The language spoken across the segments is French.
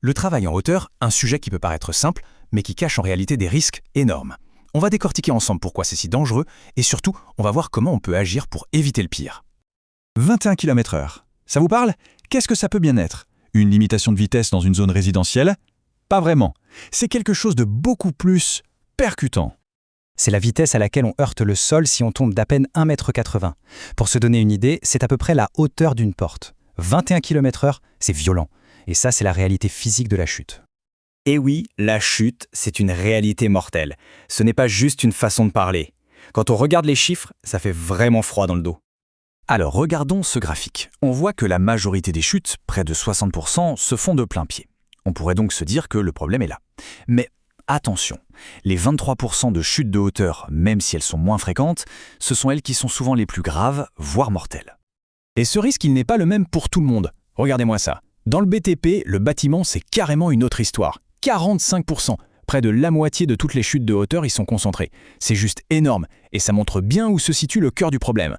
Le travail en hauteur, un sujet qui peut paraître simple, mais qui cache en réalité des risques énormes. On va décortiquer ensemble pourquoi c'est si dangereux, et surtout, on va voir comment on peut agir pour éviter le pire. 21 km/h. Ça vous parle? Qu'est-ce que ça peut bien être? Une limitation de vitesse dans une zone résidentielle? Pas vraiment. C'est quelque chose de beaucoup plus percutant. C'est la vitesse à laquelle on heurte le sol si on tombe d'à peine 1,80 m. Pour se donner une idée, c'est à peu près la hauteur d'une porte. 21 km/h, c'est violent. Et ça, c'est la réalité physique de la chute. Et oui, la chute, c'est une réalité mortelle. Ce n'est pas juste une façon de parler. Quand on regarde les chiffres, ça fait vraiment froid dans le dos. Alors regardons ce graphique. On voit que la majorité des chutes, près de 60%, se font de plein pied. On pourrait donc se dire que le problème est là. Mais attention, les 23% de chutes de hauteur, même si elles sont moins fréquentes, ce sont elles qui sont souvent les plus graves, voire mortelles. Et ce risque, il n'est pas le même pour tout le monde. Regardez-moi ça. Dans le BTP, le bâtiment, c'est carrément une autre histoire. 45%. Près de la moitié de toutes les chutes de hauteur y sont concentrées. C'est juste énorme, et ça montre bien où se situe le cœur du problème.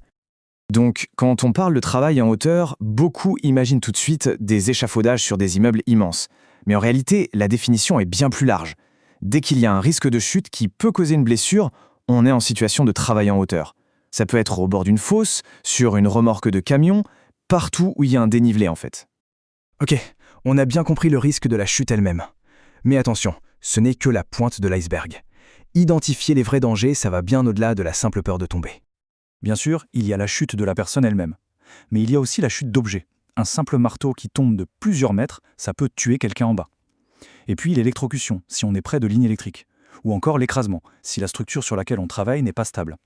Donc, quand on parle de travail en hauteur, beaucoup imaginent tout de suite des échafaudages sur des immeubles immenses. Mais en réalité, la définition est bien plus large. Dès qu'il y a un risque de chute qui peut causer une blessure, on est en situation de travail en hauteur. Ça peut être au bord d'une fosse, sur une remorque de camion, partout où il y a un dénivelé en fait. Ok, on a bien compris le risque de la chute elle-même. Mais attention, ce n'est que la pointe de l'iceberg. Identifier les vrais dangers, ça va bien au-delà de la simple peur de tomber. Bien sûr, il y a la chute de la personne elle-même. Mais il y a aussi la chute d'objets. Un simple marteau qui tombe de plusieurs mètres, ça peut tuer quelqu'un en bas. Et puis l'électrocution, si on est près de lignes électriques. Ou encore l'écrasement, si la structure sur laquelle on travaille n'est pas stable.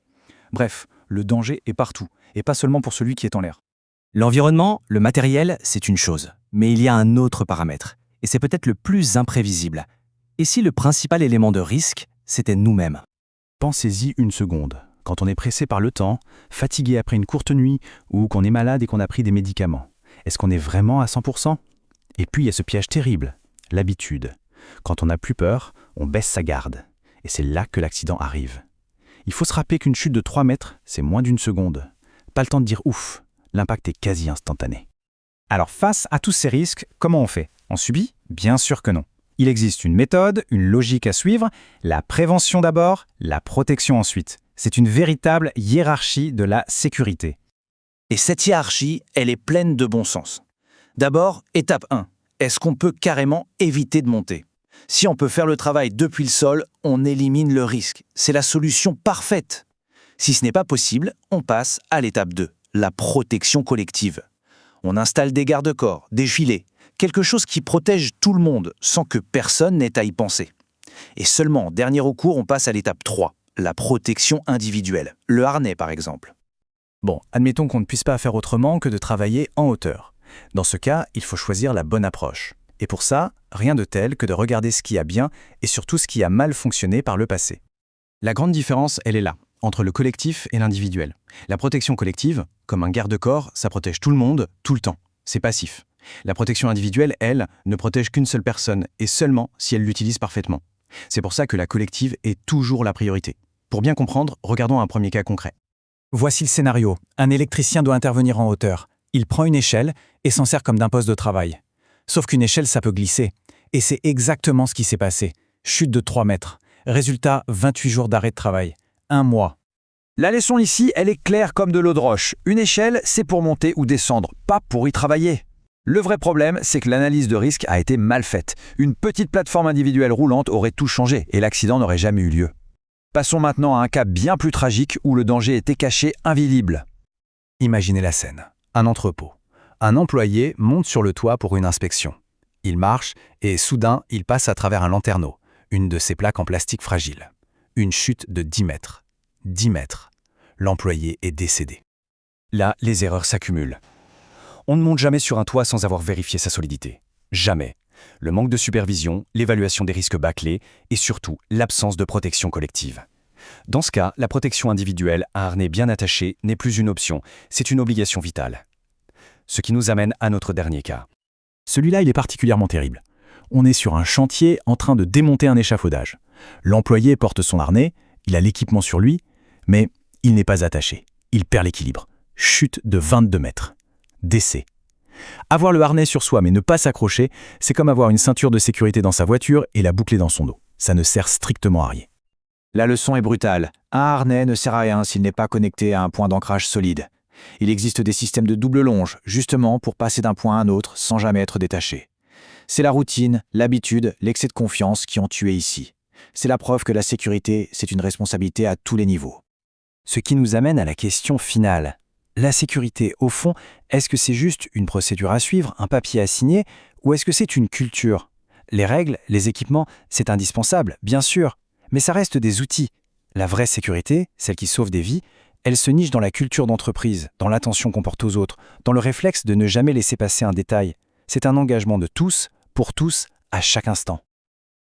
Bref, le danger est partout, et pas seulement pour celui qui est en l'air. L'environnement, le matériel, c'est une chose. Mais il y a un autre paramètre. Et c'est peut-être le plus imprévisible. Et si le principal élément de risque, c'était nous-mêmes? Pensez-y une seconde. Quand on est pressé par le temps, fatigué après une courte nuit, ou qu'on est malade et qu'on a pris des médicaments, est-ce qu'on est vraiment à 100%? Et puis il y a ce piège terrible, l'habitude. Quand on n'a plus peur, on baisse sa garde. Et c'est là que l'accident arrive. Il faut se rappeler qu'une chute de 3 mètres, c'est moins d'une seconde. Pas le temps de dire ouf, l'impact est quasi instantané. Alors face à tous ces risques, comment on fait? On subit? Bien sûr que non. Il existe une méthode, une logique à suivre, la prévention d'abord, la protection ensuite. C'est une véritable hiérarchie de la sécurité. Et cette hiérarchie, elle est pleine de bon sens. D'abord, étape 1. Est-ce qu'on peut carrément éviter de monter? Si on peut faire le travail depuis le sol, on élimine le risque. C'est la solution parfaite. Si ce n'est pas possible, on passe à l'étape 2, la protection collective. On installe des garde-corps, des filets, quelque chose qui protège tout le monde sans que personne n'ait à y penser. Et seulement en dernier recours, on passe à l'étape 3, la protection individuelle, le harnais par exemple. Bon, admettons qu'on ne puisse pas faire autrement que de travailler en hauteur. Dans ce cas, il faut choisir la bonne approche. Et pour ça, rien de tel que de regarder ce qui a bien et surtout ce qui a mal fonctionné par le passé. La grande différence, elle est là, entre le collectif et l'individuel. La protection collective, comme un garde-corps, ça protège tout le monde, tout le temps. C'est passif. La protection individuelle, elle, ne protège qu'une seule personne, et seulement si elle l'utilise parfaitement. C'est pour ça que la collective est toujours la priorité. Pour bien comprendre, regardons un premier cas concret. Voici le scénario. Un électricien doit intervenir en hauteur. Il prend une échelle et s'en sert comme d'un poste de travail. Sauf qu'une échelle, ça peut glisser. Et c'est exactement ce qui s'est passé. Chute de 3 mètres. Résultat, 28 jours d'arrêt de travail. 1 mois. La leçon ici, elle est claire comme de l'eau de roche. Une échelle, c'est pour monter ou descendre, pas pour y travailler. Le vrai problème, c'est que l'analyse de risque a été mal faite. Une petite plateforme individuelle roulante aurait tout changé et l'accident n'aurait jamais eu lieu. Passons maintenant à un cas bien plus tragique où le danger était caché, invisible. Imaginez la scène. Un entrepôt. Un employé monte sur le toit pour une inspection. Il marche et soudain, il passe à travers un lanterneau, une de ces plaques en plastique fragile. Une chute de 10 mètres. 10 mètres. L'employé est décédé. Là, les erreurs s'accumulent. On ne monte jamais sur un toit sans avoir vérifié sa solidité. Jamais. Le manque de supervision, l'évaluation des risques bâclés et surtout l'absence de protection collective. Dans ce cas, la protection individuelle à harnais bien attaché n'est plus une option, c'est une obligation vitale. Ce qui nous amène à notre dernier cas. Celui-là, il est particulièrement terrible. On est sur un chantier en train de démonter un échafaudage. L'employé porte son harnais, il a l'équipement sur lui, mais il n'est pas attaché. Il perd l'équilibre. Chute de 22 mètres. Décès. Avoir le harnais sur soi mais ne pas s'accrocher, c'est comme avoir une ceinture de sécurité dans sa voiture et la boucler dans son dos. Ça ne sert strictement à rien. La leçon est brutale. Un harnais ne sert à rien s'il n'est pas connecté à un point d'ancrage solide. Il existe des systèmes de double longe, justement pour passer d'un point à un autre sans jamais être détaché. C'est la routine, l'habitude, l'excès de confiance qui ont tué ici. C'est la preuve que la sécurité, c'est une responsabilité à tous les niveaux. Ce qui nous amène à la question finale. La sécurité, au fond, est-ce que c'est juste une procédure à suivre, un papier à signer, ou est-ce que c'est une culture? Les règles, les équipements, c'est indispensable, bien sûr, mais ça reste des outils. La vraie sécurité, celle qui sauve des vies, elle se niche dans la culture d'entreprise, dans l'attention qu'on porte aux autres, dans le réflexe de ne jamais laisser passer un détail. C'est un engagement de tous, pour tous, à chaque instant.